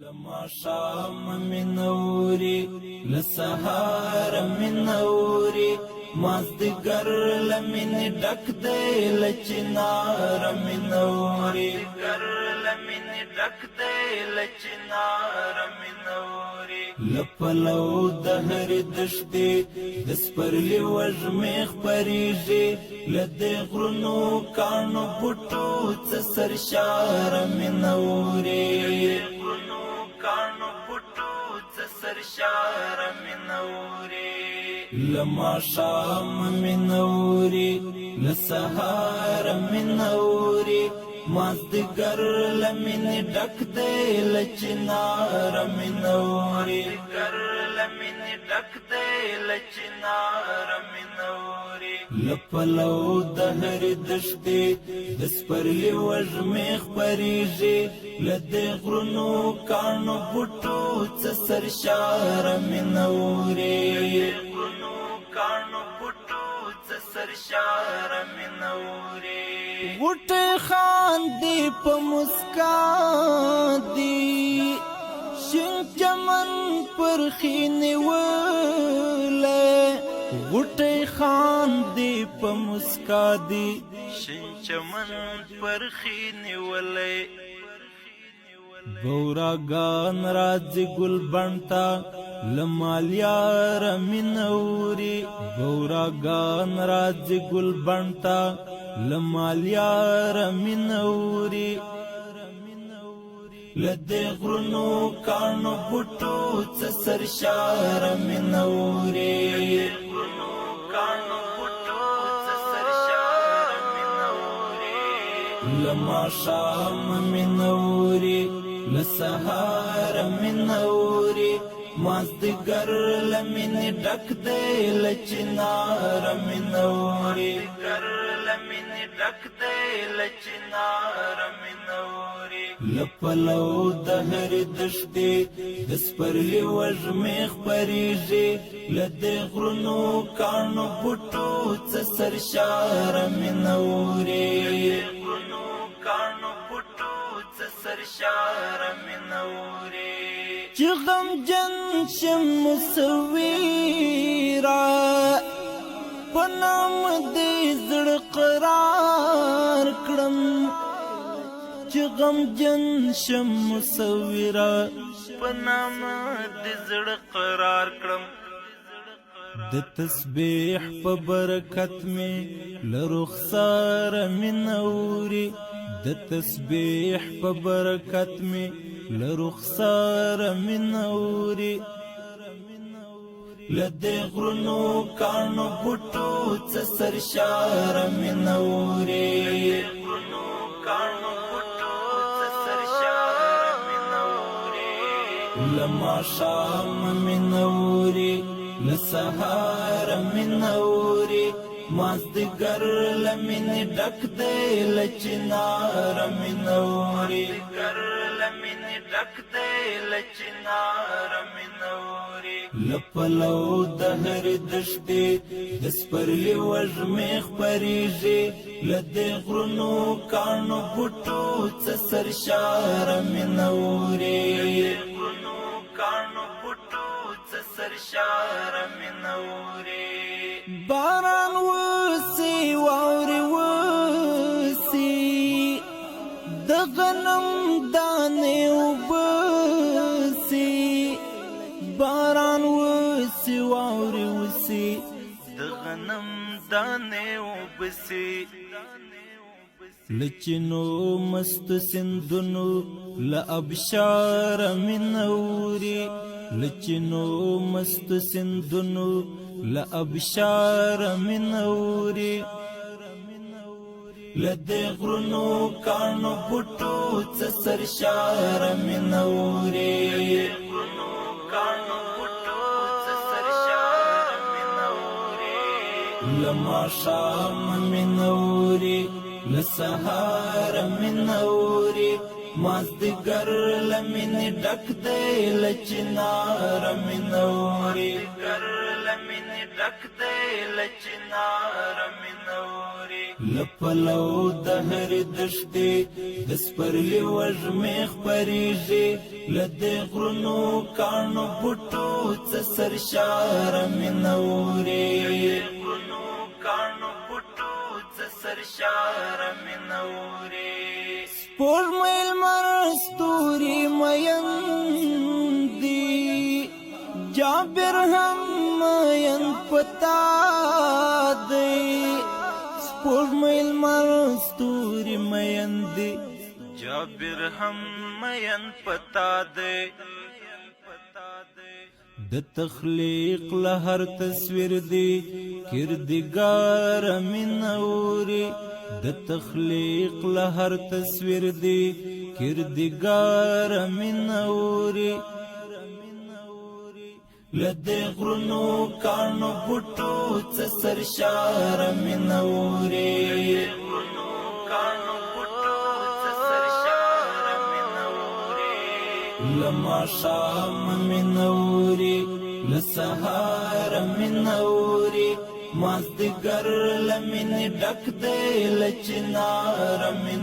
لما شام من نوري لسهار من نوري مازدګر لمن ډک دی لچنار من نوري ګر لمن ډک دی لچنار من نوري لپلو دهر دشتي د سپرلی وژمخ پریږي لدې غرونو کانو پټو څ سرشار من نوري سرشار من نوري لما شام من نوري لسهار من نوري مازدګر لمن ډک دی لچنار من نوري ګر لمن ډک دی لچنار من نوري لپلو دهر دشتي د سپرلی وژمخ پریږي لدې غرونو کانو پټو څ سرشار من نوري کانو پټو څ سرشار من نوري غټه خاندي په مسکا دي شین چمن پر خینه وله غټه خاندي په مسکا دي شین چمن پر خینه وله بوراگان راځي ګل بنتا لمالیار من نوري بوراگان راځي ګل بنتا لمالیار من نوري لدې غرونو کانو پټو څ سرشار من نوري کانو پټو څ سرشار من نوري لما شام من نوري لسهار من نوري مازدګر لمن ډک دی لچنار من نوري ګر لمن ډک دی لچنار من نوري لپلو دهر دشتي د سپرلی وژمخ پریږي لدې غرونو کانو پټو څ سرشار من نوري کانو پټو څ سرشار من نوري چې غم جن شم مسویرا پنام دې زړه قرار کړم چې غم جن شم مسویرا پنام دې زړه قرار کړم د تسبیح په برکت می لرخسار من نوري د تسبیح په برکت می لرخسار من نوري لدې غرونو کانو پټو څ سرشار من نوري کانو پټو څ سرشار من نوري لما شام من نوري لسهار من نوري مازدګر لمن ډک دی لچنار من نوري ګر لمن ډک دی لچنار من نوري لپلو دهر دشتي د سپرلی وژمخ پریږي لدې غرونو کانو پټو څ سرشار من نوري کانو پټو څ سرشار من نوري باران وسی واوري وسی د غنم دانې وبسي باران وسی واوري وسی د غنم دانې وبسي لچنو مست سندونو لابشار من نوري لچنو مست سندونو لابشار من نوري لدې غرونو کانو پټو څ سرشار من نوري کانو پټو څ سرشار من نوري لما شام من نوري لسهار من نوري مازدګر لمن ډک دی لچنار من نوري ګر لمن ډک دی لچنار من نوري لپلو د هر دشتې د سپرلي وږمې خپرېږي له دې غرونو کاڼو بوټو څه سرشاره مې نورې سپوږمۍ لمر ستوري مین دي جابر هم مین پتا دی سپوږمۍ لمر ستوري مین دي جابر هم مین پتا دی د تخلیق له هر تصویر دی کردګار مې نورې د تخلیق له هر تصویر دی کردګار مې نورې له دې غرونو کاڼو بوټو څه سرشاره مې نورې له ماښامه مې نورې له سهاره مې نورې مازدیګر له مینې ډک دی له چناره مې